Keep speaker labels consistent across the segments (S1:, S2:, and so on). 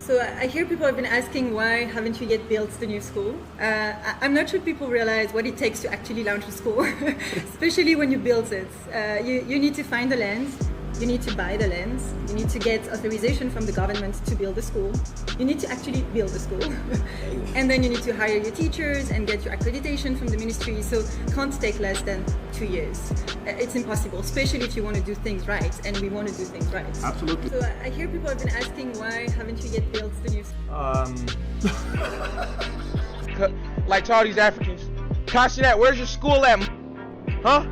S1: So I hear people have been asking, why haven't you yet built the new school? I'm not sure people realize what it takes to actually launch a school, especially when you build it. You need to find the land, you need to buy the land, you need to get authorization from the government to build a school, you need to actually build a school, and then you need to hire your teachers and get your accreditation from the ministry, so it can't take less than 2 years. It's impossible, especially if you want to do things right, and we want to do things right.
S2: Absolutely.
S1: So I hear people have been asking, why haven't you yet built the new school?
S3: Like to all these Africans, Kai Cenat, where's your school at? Huh?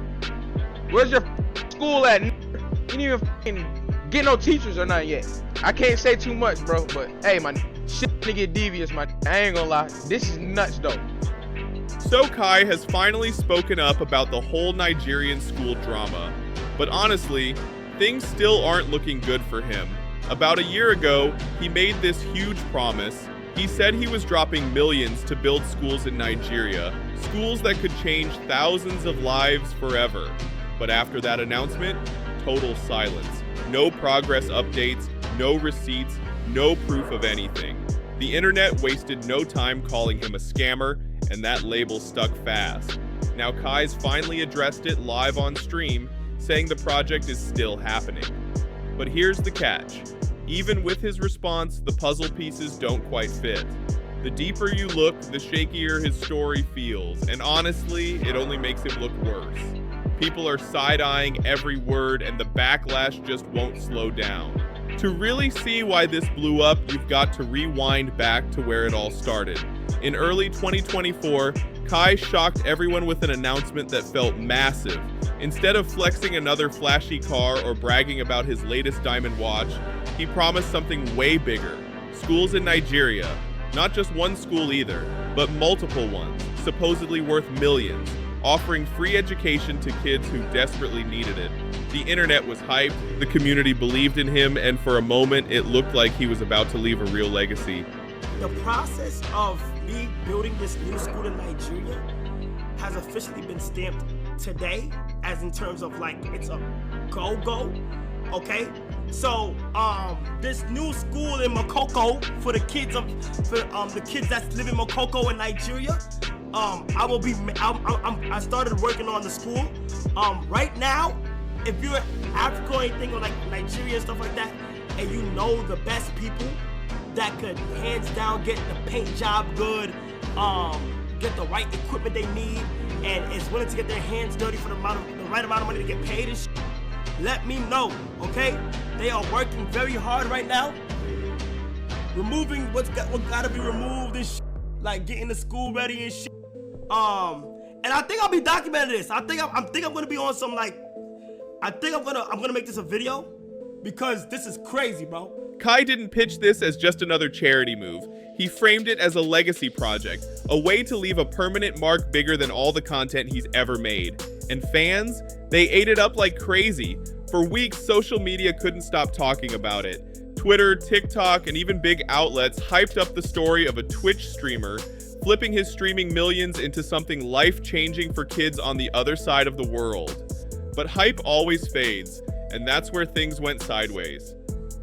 S3: Where's your school at? You didn't even get no teachers or nothing yet. I can't say too much, bro, but hey, my shit to get devious, I ain't gonna lie. This is nuts, though.
S4: So Kai has finally spoken up about the whole Nigerian school drama. But honestly, things still aren't looking good for him. About a year ago, he made this huge promise. He said he was dropping millions to build schools in Nigeria, schools that could change thousands of lives forever. But after that announcement, total silence. No progress updates, no receipts, no proof of anything. The internet wasted no time calling him a scammer, and that label stuck fast. Now Kai's finally addressed it live on stream, saying the project is still happening. But here's the catch. Even with his response, the puzzle pieces don't quite fit. The deeper you look, the shakier his story feels, and honestly, it only makes him look worse. People are side-eyeing every word, and the backlash just won't slow down. To really see why this blew up, you've got to rewind back to where it all started. In early 2024, Kai shocked everyone with an announcement that felt massive. Instead of flexing another flashy car or bragging about his latest diamond watch, he promised something way bigger. Schools in Nigeria. Not just one school either, but multiple ones, supposedly worth millions, offering free education to kids who desperately needed it. The internet was hyped, the community believed in him, and for a moment, it looked like he was about to leave a real legacy.
S5: The process of me building this new school in Nigeria has officially been stamped today, as in terms of like, it's a go-go, okay? So, this new school in Makoko for the kids the kids that's live in Makoko in Nigeria, I started working on the school. Right now, if you're Africa or anything, or like Nigeria and stuff like that, and you know the best people that could hands down get the paint job good, get the right equipment they need, and is willing to get their hands dirty for the right amount of money to get paid and shit, let me know, okay? They are working very hard right now, removing what gotta be removed and shit, like getting the school ready and shit. And I think I'll be documenting this. I think I'm gonna be on some like, I'm gonna make this a video, because this is crazy, bro.
S4: Kai didn't pitch this as just another charity move. He framed it as a legacy project, a way to leave a permanent mark bigger than all the content he's ever made. And fans, they ate it up like crazy. For weeks, social media couldn't stop talking about it. Twitter, TikTok, and even big outlets hyped up the story of a Twitch streamer flipping his streaming millions into something life-changing for kids on the other side of the world. But hype always fades, and that's where things went sideways.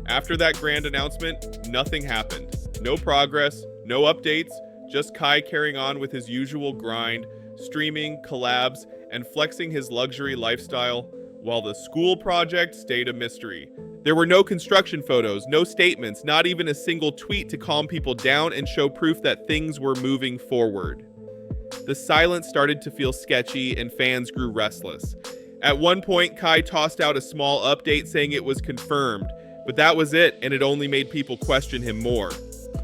S4: After that grand announcement, nothing happened. No progress, no updates, just Kai carrying on with his usual grind, streaming, collabs, and flexing his luxury lifestyle, while the school project stayed a mystery. There were no construction photos, no statements, not even a single tweet to calm people down and show proof that things were moving forward. The silence started to feel sketchy, and fans grew restless. At one point, Kai tossed out a small update saying it was confirmed, but that was it, and it only made people question him more.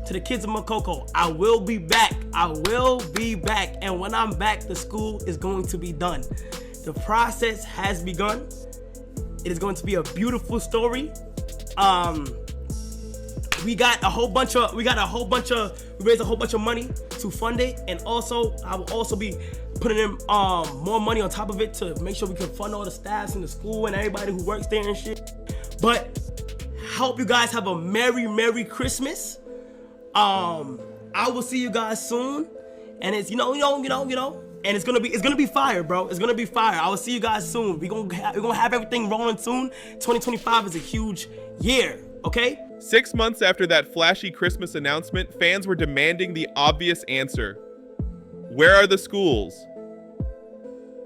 S5: To the kids of Makoko, I will be back. I will be back. And when I'm back, the school is going to be done. The process has begun. It is going to be a beautiful story. We raised a whole bunch of money to fund it, and also I will also be putting in more money on top of it to make sure we can fund all the staffs in the school and everybody who works there and shit. But hope you guys have a Merry Christmas. I will see you guys soon, and it's you know, and it's gonna be fire, bro. It's gonna be fire. I will see you guys soon. We're gonna have everything rolling soon. 2025 is a huge year, okay?
S4: 6 months after that flashy Christmas announcement, fans were demanding the obvious answer. Where are the schools?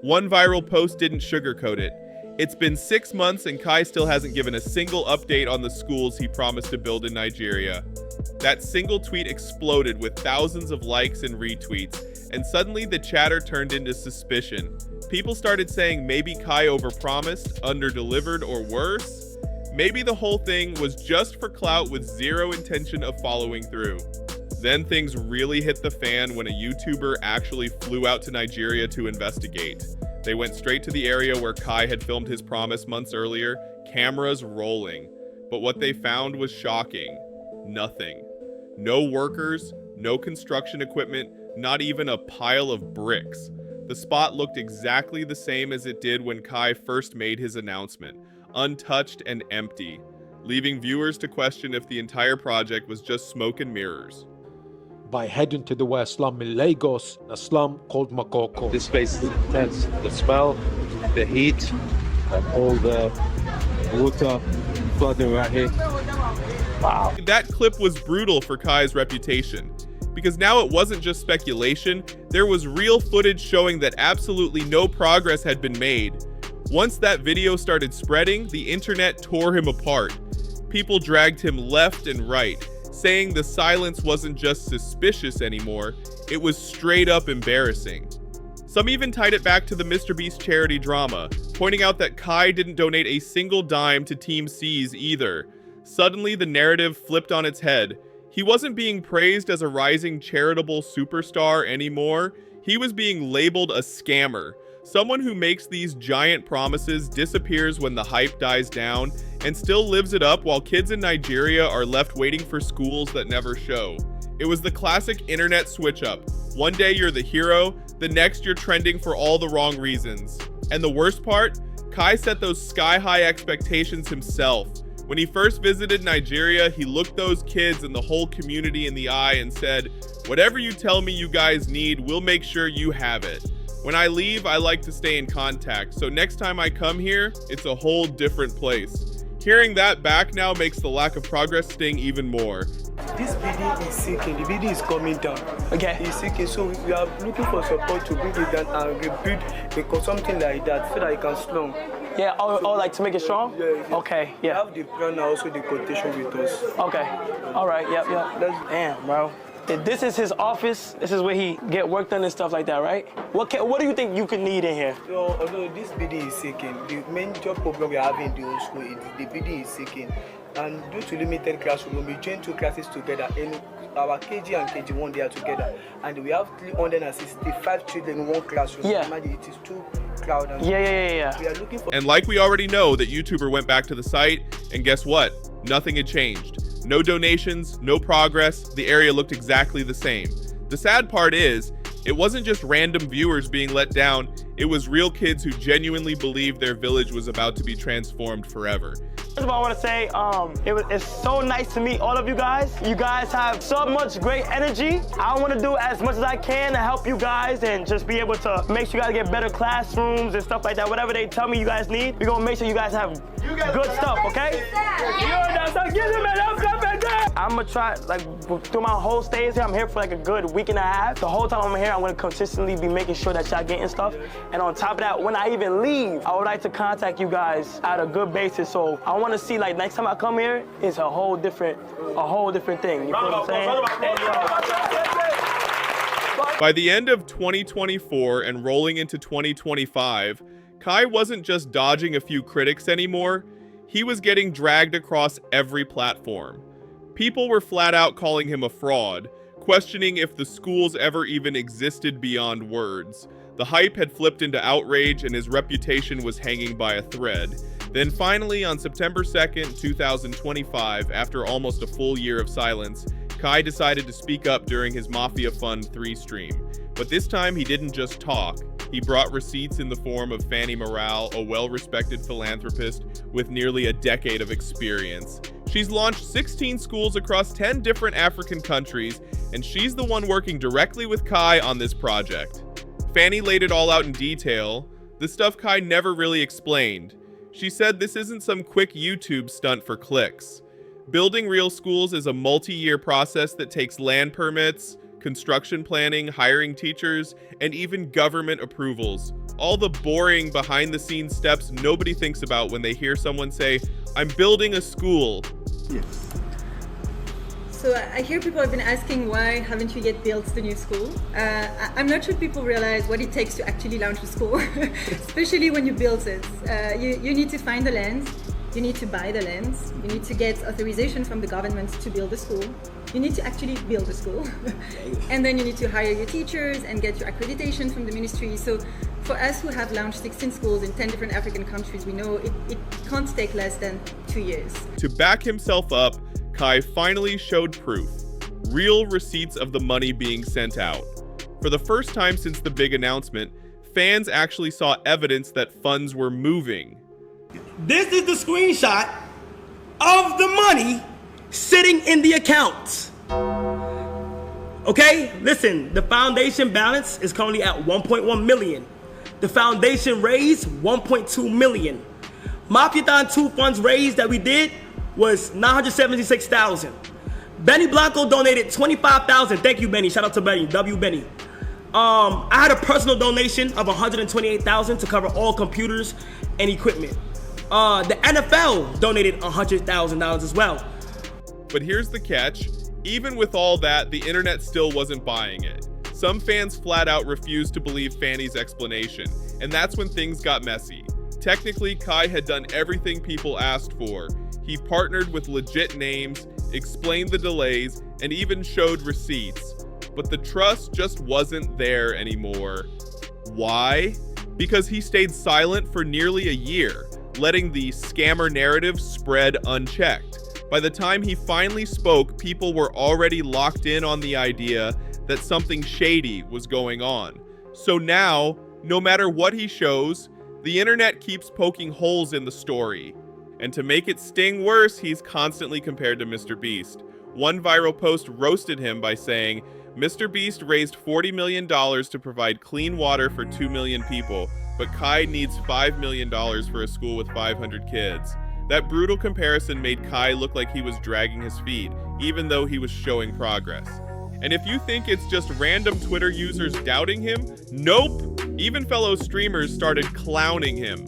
S4: One viral post didn't sugarcoat it. It's been 6 months and Kai still hasn't given a single update on the schools he promised to build in Nigeria. That single tweet exploded with thousands of likes and retweets, and suddenly the chatter turned into suspicion. People started saying maybe Kai overpromised, underdelivered, or worse. Maybe the whole thing was just for clout with zero intention of following through. Then things really hit the fan when a YouTuber actually flew out to Nigeria to investigate. They went straight to the area where Kai had filmed his promise months earlier, cameras rolling. But what they found was shocking. Nothing. No workers, no construction equipment, not even a pile of bricks. The spot looked exactly the same as it did when Kai first made his announcement, untouched and empty, leaving viewers to question if the entire project was just smoke and mirrors.
S2: By heading to the west slum in Lagos, a slum called Makoko.
S6: This place is intense. The smell, the heat, and all the water flooding right here. Wow.
S4: That clip was brutal for Kai's reputation, because now it wasn't just speculation, there was real footage showing that absolutely no progress had been made. Once that video started spreading, the internet tore him apart. People dragged him left and right, saying the silence wasn't just suspicious anymore, it was straight up embarrassing. Some even tied it back to the MrBeast charity drama, pointing out that Kai didn't donate a single dime to Team C's either. Suddenly, the narrative flipped on its head. He wasn't being praised as a rising charitable superstar anymore, he was being labeled a scammer. Someone who makes these giant promises, disappears when the hype dies down, and still lives it up while kids in Nigeria are left waiting for schools that never show. It was the classic internet switch up. One day you're the hero, the next you're trending for all the wrong reasons. And the worst part? Kai set those sky-high expectations himself. When he first visited Nigeria, he looked those kids and the whole community in the eye and said, "Whatever you tell me you guys need, we'll make sure you have it. When I leave, I like to stay in contact, so next time I come here, it's a whole different place." Hearing that back now makes the lack of progress sting even more.
S7: This building is sinking, the building is coming down.
S8: Okay.
S7: It's sinking, so we are looking for support to bring it down and rebuild something like that so that it can strong.
S8: Yeah, oh, like to make it strong?
S7: Yeah.
S8: Okay,
S7: We
S8: yeah.
S7: have the plan and also the quotation with us.
S8: Okay, all right, yep. Damn, bro. This is his office. This is where he get work done and stuff like that, right? What do you think you could need in here?
S7: So, although this building is sinking, the main job problem we are having in the old school is the building is sinking. And due to limited classroom, we join 2 classes together. And our KG and KG1, they are together. And we have 365 children in one classroom.
S8: Yeah.
S7: Imagine it is too crowded.
S8: Yeah.
S7: We are looking for...
S4: And like we already know, that YouTuber went back to the site, and guess what? Nothing had changed. No donations, no progress, the area looked exactly the same. The sad part is, it wasn't just random viewers being let down, it was real kids who genuinely believed their village was about to be transformed forever.
S8: First of all, I want to say it's so nice to meet all of you guys. You guys have so much great energy. I want to do as much as I can to help you guys and just be able to make sure you guys get better classrooms and stuff like that. Whatever they tell me you guys need, we're going to make sure you guys have good stuff, okay? I'm going to try, like, through my whole stays here, I'm here for like a good week and a half. The whole time I'm here, I'm going to consistently be making sure that y'all getting stuff. And on top of that, when I even leave, I would like to contact you guys at a good basis. So I want to see, like, next time I come here, it's a whole different thing. You know what I'm saying?
S4: By the end of 2024 and rolling into 2025, Kai wasn't just dodging a few critics anymore, he was getting dragged across every platform. People were flat out calling him a fraud, questioning if the schools ever even existed beyond words. The hype had flipped into outrage and his reputation was hanging by a thread. Then finally, on September 2nd, 2025, after almost a full year of silence, Kai decided to speak up during his Mafia Fund 3 stream. But this time he didn't just talk. He brought receipts in the form of Fanny Morale, a well-respected philanthropist with nearly a decade of experience. She's launched 16 schools across 10 different African countries, and she's the one working directly with Kai on this project. Fanny laid it all out in detail, the stuff Kai never really explained. She said this isn't some quick YouTube stunt for clicks. Building real schools is a multi-year process that takes land permits, construction planning, hiring teachers, and even government approvals. All the boring behind-the-scenes steps nobody thinks about when they hear someone say, "I'm building a school."
S7: Yes.
S1: So I hear people have been asking, why haven't you yet built the new school? I'm not sure people realize what it takes to actually launch a school, especially when you build it. You need to find the land, you need to buy the land, you need to get authorization from the government to build a school. You need to actually build a school. And then you need to hire your teachers and get your accreditation from the ministry. So for us who have launched 16 schools in 10 different African countries, we know it can't take less than 2 years.
S4: To back himself up, Kai finally showed proof. Real receipts of the money being sent out. For the first time since the big announcement, fans actually saw evidence that funds were moving.
S5: This is the screenshot of the money sitting in the account. Okay, listen, the foundation balance is currently at 1.1 million. The foundation raised 1.2 million. Mafiathon 2 funds raised that we did was 976,000. Benny Blanco donated 25,000. Thank you, Benny. Shout out to Benny. W. Benny. I had a personal donation of 128,000 to cover all computers and equipment. The NFL donated $100,000 as well.
S4: But here's the catch. Even with all that, the internet still wasn't buying it. Some fans flat out refused to believe Fanny's explanation, and that's when things got messy. Technically, Kai had done everything people asked for. He partnered with legit names, explained the delays, and even showed receipts. But the trust just wasn't there anymore. Why? Because he stayed silent for nearly a year, letting the scammer narrative spread unchecked. By the time he finally spoke, people were already locked in on the idea that something shady was going on. So now, no matter what he shows, the internet keeps poking holes in the story. And to make it sting worse, he's constantly compared to Mr. Beast. One viral post roasted him by saying, "Mr. Beast raised $40 million to provide clean water for 2 million people, but Kai needs $5 million for a school with 500 kids." That brutal comparison made Kai look like he was dragging his feet, even though he was showing progress. And if you think it's just random Twitter users doubting him, nope! Even fellow streamers started clowning him.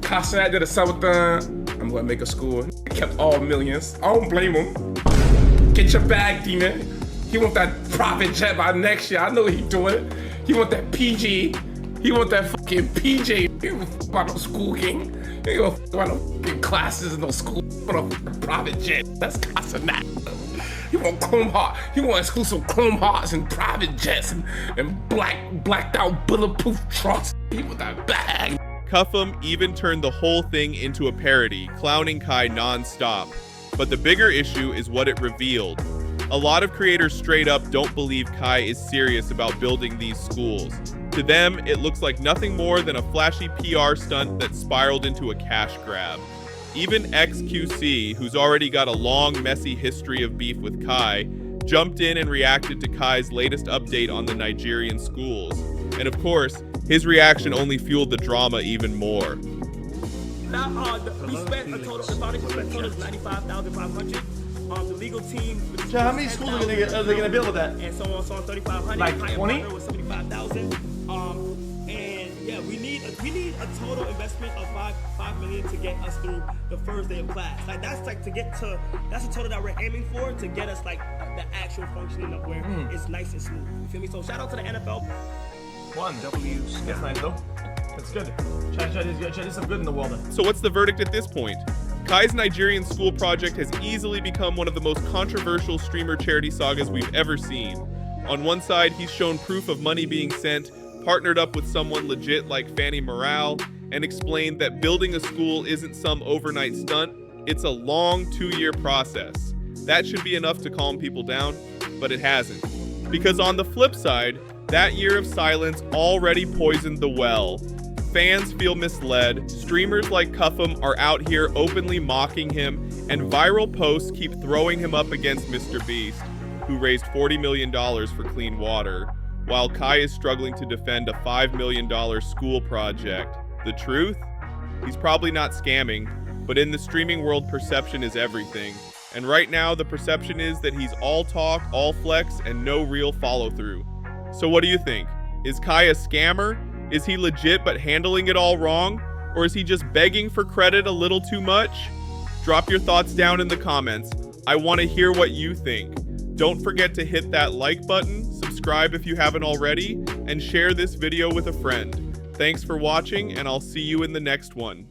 S9: Kai Cenat did a subathon. I'm gonna make a school. Kept all millions. I don't blame him. Get your bag, demon. He want that private jet by next year. I know he doing it. He want that PG. He want that fucking PJ. He don't give a fuck about no school, king. He don't give a fuck about no fucking classes in no school. He want a private jet. That's Kai Cenat. He want Chrome Heart. He want exclusive Chrome Hearts and private jets and blacked out bulletproof trucks. He want that bag.
S4: Cuffham even turned the whole thing into a parody, clowning Kai non-stop. But the bigger issue is what it revealed. A lot of creators straight up don't believe Kai is serious about building these schools. To them, it looks like nothing more than a flashy PR stunt that spiraled into a cash grab. Even XQC, who's already got a long, messy history of beef with Kai, jumped in and reacted to Kai's latest update on the Nigerian schools. And of course, his reaction only fueled the drama even more.
S5: We spent a total, the foundation spent a total of 95,500. The legal team.
S10: So how many schools are they gonna build with that?
S5: And so on, 3,500.
S10: Like 20?
S5: Was 75,000. And yeah, we need a total investment of $5 million to get us through the first day of class. Like that's the total that we're aiming for to get us like the actual functioning of where it's nice and smooth. You feel me? So shout out to the NFL.
S10: W. That's nice though. That's good. Try to some good in the world.
S4: So what's the verdict at this point? Kai's Nigerian school project has easily become one of the most controversial streamer charity sagas we've ever seen. On one side, he's shown proof of money being sent, partnered up with someone legit like Fanny Morale, and explained that building a school isn't some overnight stunt, it's a long 2-year process. That should be enough to calm people down, but it hasn't. Because on the flip side, that year of silence already poisoned the well. Fans feel misled, streamers like Cuffham are out here openly mocking him, and viral posts keep throwing him up against Mr. Beast, who raised $40 million for clean water, while Kai is struggling to defend a $5 million school project. The truth? He's probably not scamming, but in the streaming world, perception is everything. And right now, the perception is that he's all talk, all flex, and no real follow-through. So what do you think? Is Kai a scammer? Is he legit but handling it all wrong? Or is he just begging for credit a little too much? Drop your thoughts down in the comments. I want to hear what you think. Don't forget to hit that like button, subscribe if you haven't already, and share this video with a friend. Thanks for watching, and I'll see you in the next one.